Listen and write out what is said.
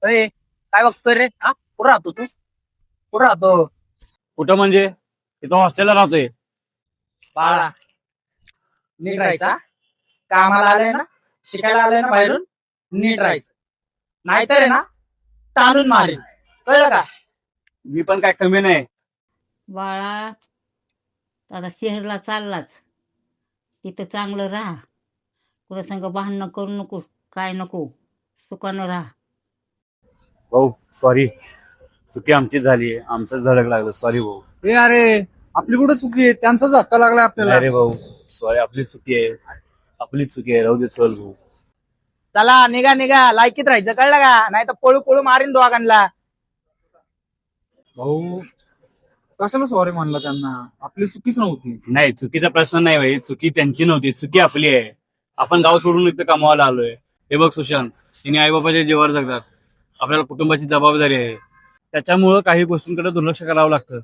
अय काय बघतोय रे? हा, कुठं राहतो तू? कुठं राहतो? कुठं म्हणजे इथं हॉस्टेलला राहतोय. बाळा, नीट राहायचा. कामाला आलाय ना, शिकायला आलाय ना बाहेरून, नीट राहायचं. नाहीतर आहे ना, ताणून मारेल. कळलं का? मी पण काय कमी नाही. बाळा आता शहरला चाललाच तिथं चांगलं राहा. कुणा संग भांडणं करू नको, काय नको, सुखानं राहा. भाऊ सॉरी, चुकी आमची झाली. आमचंच धडक लागलं. सॉरी भाऊ. ए अरे, आपली कुठं चुकी आहे? त्यांचाच धक्का लागलाय आपल्याला. नाही रे भाऊ, सॉरी. आपली चुकी आहे. आपली चुकी आहे. राहू दे, चल भाऊ. चला निघा निघा, लायकीत राहायचं. कळलं का? नाही तर पळू पळू मारीन दोघांना. भाऊ कशाला सॉरी म्हणला त्यांना? आपली चुकीच नव्हती. नाही, चुकीचा प्रश्न नाही भाई. चुकी त्यांची नव्हती, चुकी आपली आहे. आपण गाव सोडून इथं कमावायला आलोय. हे बघ सुशांत, तिने आई बाबाच्या जीवावर जगतात. आपल्याला कुटुंबाची जबाबदारी आहे. त्याच्यामुळं काही गोष्टींकडे दुर्लक्ष करावं लागतं.